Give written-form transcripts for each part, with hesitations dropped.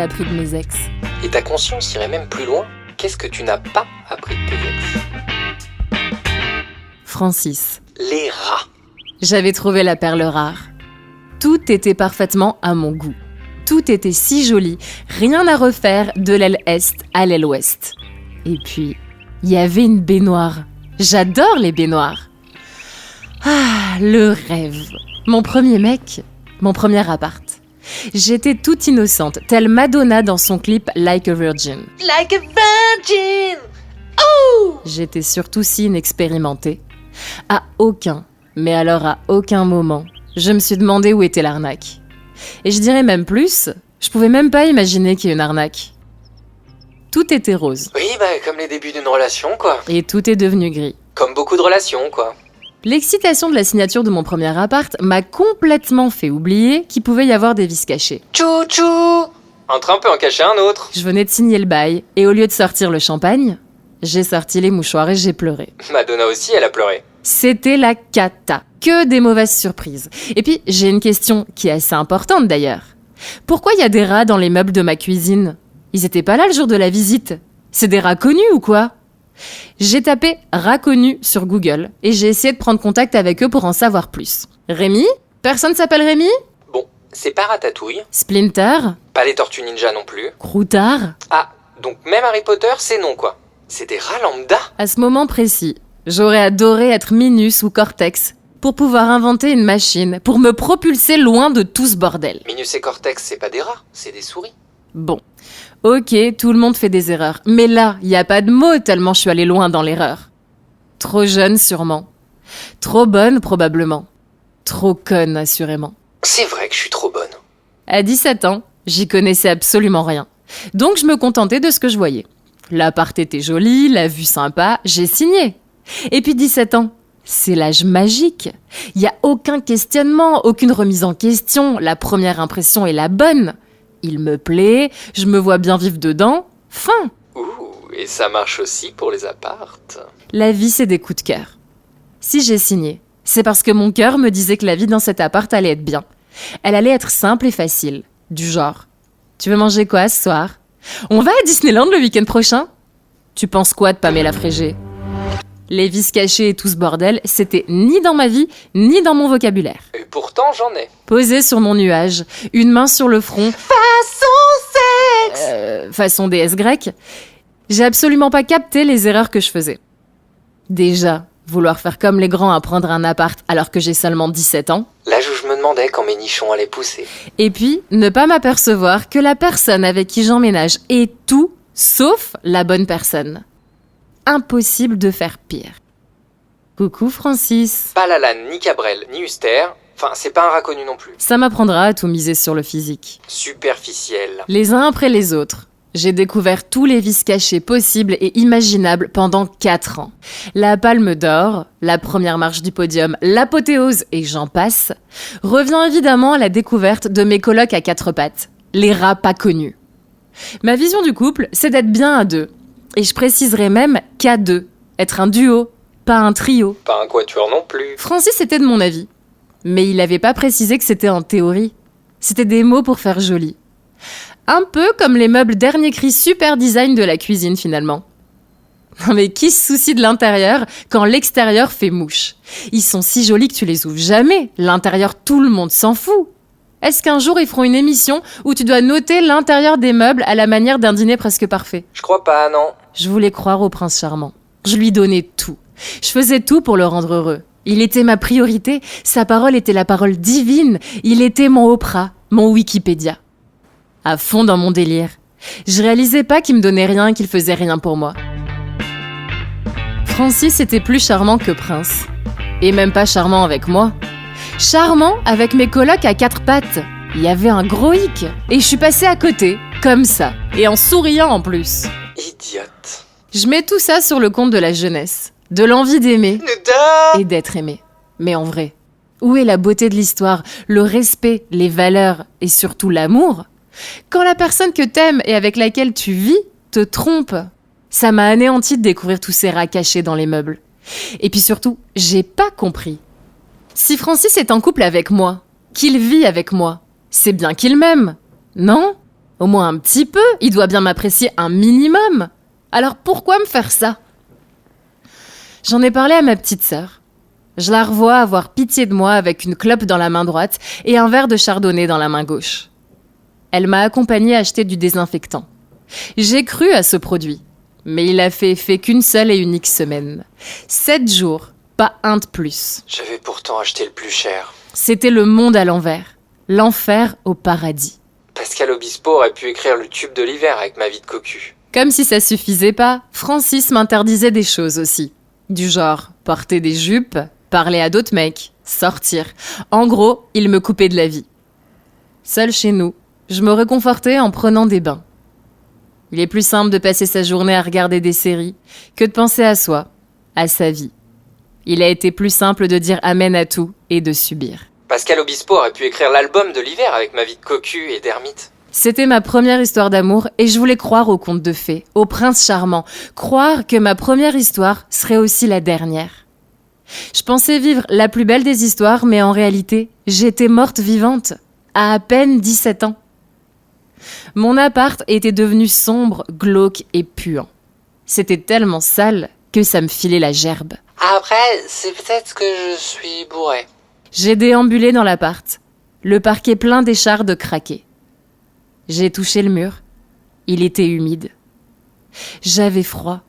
appris de mes ex. Et ta conscience irait même plus loin. Qu'est-ce que tu n'as pas appris de tes ex? Francis. Les rats. J'avais trouvé la perle rare. Tout était parfaitement à mon goût. Tout était si joli, rien à refaire de l'aile est à l'aile ouest. Et puis, il y avait une baignoire. J'adore les baignoires. Ah, le rêve. Mon premier mec, mon premier appart. J'étais toute innocente, telle Madonna dans son clip Like a Virgin. Like a virgin. Oh! J'étais surtout si inexpérimentée. À aucun, mais alors à aucun moment, je me suis demandé où était l'arnaque. Et je dirais même plus, je pouvais même pas imaginer qu'il y ait une arnaque. Tout était rose. Oui, comme les débuts d'une relation, quoi. Et tout est devenu gris. Comme beaucoup de relations, quoi. L'excitation de la signature de mon premier appart m'a complètement fait oublier qu'il pouvait y avoir des vices cachés. Tchou-tchou! Un train peut en cacher un autre. Je venais de signer le bail, et au lieu de sortir le champagne, j'ai sorti les mouchoirs et j'ai pleuré. Madonna aussi, elle a pleuré. C'était la cata. Que des mauvaises surprises. Et puis, j'ai une question qui est assez importante d'ailleurs. Pourquoi il y a des rats dans les meubles de ma cuisine? Ils étaient pas là le jour de la visite. C'est des rats connus ou quoi? J'ai tapé rats connus sur Google et j'ai essayé de prendre contact avec eux pour en savoir plus. Rémi? Personne s'appelle Rémi? Bon, c'est pas Ratatouille. Splinter? Pas les Tortues Ninja non plus. Croutard? Ah, donc même Harry Potter, c'est non, quoi. C'est des rats lambda. À ce moment précis, j'aurais adoré être Minus ou Cortex pour pouvoir inventer une machine pour me propulser loin de tout ce bordel. Minus et Cortex, c'est pas des rats, c'est des souris. Bon, ok, tout le monde fait des erreurs. Mais là, y a pas de mots tellement je suis allée loin dans l'erreur. Trop jeune sûrement. Trop bonne probablement. Trop conne assurément. C'est vrai que je suis trop bonne. À 17 ans, j'y connaissais absolument rien. Donc je me contentais de ce que je voyais. L'appart était joli, la vue sympa, j'ai signé. Et puis 17 ans, c'est l'âge magique. Il n'y a aucun questionnement, aucune remise en question. La première impression est la bonne. Il me plaît, je me vois bien vivre dedans. Fin. Ouh, et ça marche aussi pour les appartes. La vie, c'est des coups de cœur. Si j'ai signé, c'est parce que mon cœur me disait que la vie dans cet appart allait être bien. Elle allait être simple et facile. Du genre, tu veux manger quoi ce soir? On va à Disneyland le week-end prochain? Tu penses quoi de Pamela Frégé? Les vices cachés et tout ce bordel, c'était ni dans ma vie, ni dans mon vocabulaire. Et pourtant, j'en ai. Posé sur mon nuage, une main sur le front, Façon sexe. façon déesse grecque, j'ai absolument pas capté les erreurs que je faisais. Déjà, vouloir faire comme les grands à prendre un appart alors que j'ai seulement 17 ans. L'âge où je me demandais quand mes nichons allaient pousser. Et puis, ne pas m'apercevoir que la personne avec qui j'emménage est tout sauf la bonne personne. Impossible de faire pire. Coucou Francis. Pas Lalanne, ni Cabrel, ni Huster. Enfin, c'est pas un rat connu non plus. Ça m'apprendra à tout miser sur le physique. Superficiel. Les uns après les autres, j'ai découvert tous les vices cachés possibles et imaginables pendant 4 ans. La palme d'or, la première marche du podium, l'apothéose et j'en passe, revient évidemment à la découverte de mes colocs à 4 pattes, les rats pas connus. Ma vision du couple, c'est d'être bien à deux. Et je préciserai même qu'à deux. Être un duo, pas un trio. Pas un quatuor non plus. Francis était de mon avis. Mais il n'avait pas précisé que c'était en théorie. C'était des mots pour faire joli. Un peu comme les meubles dernier cri super design de la cuisine finalement. Non mais qui se soucie de l'intérieur quand l'extérieur fait mouche? Ils sont si jolis que tu les ouvres jamais. L'intérieur, tout le monde s'en fout. Est-ce qu'un jour ils feront une émission où tu dois noter l'intérieur des meubles à la manière d'un dîner presque parfait? Je crois pas, non. Je voulais croire au prince charmant. Je lui donnais tout. Je faisais tout pour le rendre heureux. Il était ma priorité. Sa parole était la parole divine. Il était mon Oprah, mon Wikipédia. À fond dans mon délire. Je réalisais pas qu'il me donnait rien et qu'il faisait rien pour moi. Francis était plus charmant que Prince. Et même pas charmant avec moi. Charmant avec mes colocs à 4 pattes. Il y avait un gros hic. Et je suis passée à côté, comme ça. Et en souriant en plus. Idiote. Je mets tout ça sur le compte de la jeunesse. De l'envie d'aimer. Nuda. Et d'être aimé. Mais en vrai, où est la beauté de l'histoire, le respect, les valeurs et surtout l'amour? Quand la personne que t'aimes et avec laquelle tu vis te trompe, ça m'a anéanti de découvrir tous ces rats cachés dans les meubles. Et puis surtout, j'ai pas compris. Si Francis est en couple avec moi, qu'il vit avec moi, c'est bien qu'il m'aime, non? Au moins un petit peu, il doit bien m'apprécier un minimum. Alors pourquoi me faire ça? J'en ai parlé à ma petite sœur. Je la revois avoir pitié de moi avec une clope dans la main droite et un verre de chardonnay dans la main gauche. Elle m'a accompagnée acheter du désinfectant. J'ai cru à ce produit, mais il a fait effet qu'une seule et unique semaine. 7 jours, pas un de plus. J'avais pourtant acheté le plus cher. C'était le monde à l'envers, l'enfer au paradis. Pascal Obispo aurait pu écrire le tube de l'hiver avec ma vie de cocu. Comme si ça suffisait pas, Francis m'interdisait des choses aussi. Du genre, porter des jupes, parler à d'autres mecs, sortir. En gros, il me coupait de la vie. Seule chez nous, je me réconfortais en prenant des bains. Il est plus simple de passer sa journée à regarder des séries que de penser à soi, à sa vie. Il a été plus simple de dire amen à tout et de subir. Pascal Obispo aurait pu écrire l'album de l'hiver avec ma vie de cocu et d'ermite. C'était ma première histoire d'amour et je voulais croire au conte de fées, au prince charmant, croire que ma première histoire serait aussi la dernière. Je pensais vivre la plus belle des histoires, mais en réalité, j'étais morte vivante, à peine 17 ans. Mon appart était devenu sombre, glauque et puant. C'était tellement sale que ça me filait la gerbe. Après, c'est peut-être que je suis bourré. J'ai déambulé dans l'appart, le parquet plein d'échardes craquées. J'ai touché le mur. Il était humide. J'avais froid.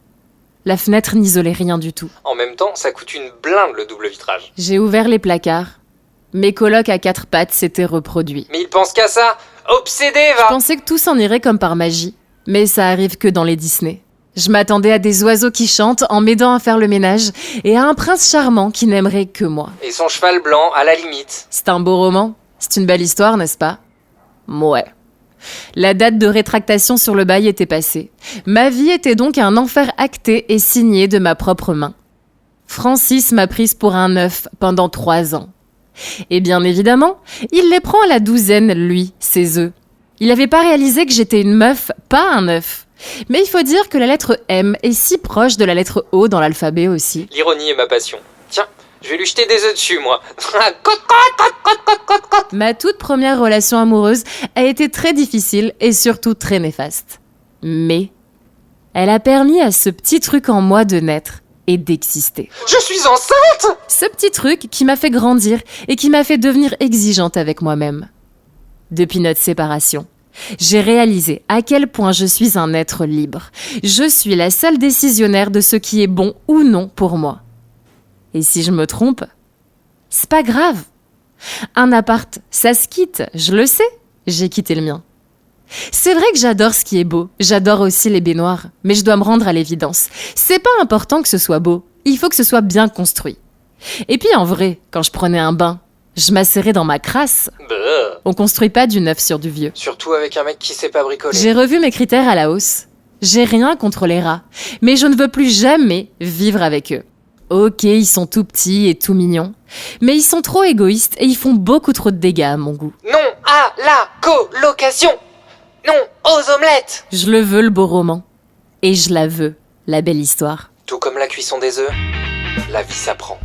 La fenêtre n'isolait rien du tout. En même temps, ça coûte une blinde le double vitrage. J'ai ouvert les placards. Mes colocs à 4 pattes s'étaient reproduits. Mais il pense qu'à ça. Obsédé, Je va. pensais que tout s'en irait comme par magie. Mais ça arrive que dans les Disney. Je m'attendais à des oiseaux qui chantent en m'aidant à faire le ménage et à un prince charmant qui n'aimerait que moi. Et son cheval blanc, à la limite. C'est un beau roman. C'est une belle histoire, n'est-ce pas? Ouais. La date de rétractation sur le bail était passée. Ma vie était donc un enfer acté et signé de ma propre main. Francis m'a prise pour un œuf pendant 3 ans. Et bien évidemment, il les prend à la douzaine, lui, ses œufs. Il n'avait pas réalisé que j'étais une meuf, pas un œuf. Mais il faut dire que la lettre M est si proche de la lettre O dans l'alphabet aussi. L'ironie est ma passion. Tiens, je vais lui jeter des œufs dessus, moi. Ma toute première relation amoureuse a été très difficile et surtout très néfaste. Mais elle a permis à ce petit truc en moi de naître et d'exister. Je suis enceinte! Ce petit truc qui m'a fait grandir et qui m'a fait devenir exigeante avec moi-même. Depuis notre séparation, j'ai réalisé à quel point je suis un être libre. Je suis la seule décisionnaire de ce qui est bon ou non pour moi. Et si je me trompe, c'est pas grave. Un appart, ça se quitte, je le sais, j'ai quitté le mien. C'est vrai que j'adore ce qui est beau, j'adore aussi les baignoires, mais je dois me rendre à l'évidence. C'est pas important que ce soit beau, il faut que ce soit bien construit. Et puis en vrai, quand je prenais un bain, je m'asserrais dans ma crasse. On construit pas du neuf sur du vieux. Surtout avec un mec qui sait pas bricoler. J'ai revu mes critères à la hausse. J'ai rien contre les rats, mais je ne veux plus jamais vivre avec eux. Ok, ils sont tout petits et tout mignons, mais ils sont trop égoïstes et ils font beaucoup trop de dégâts à mon goût. Non à la colocation! Non aux omelettes! Je le veux, le beau roman. Et je la veux, la belle histoire. Tout comme la cuisson des œufs, la vie s'apprend.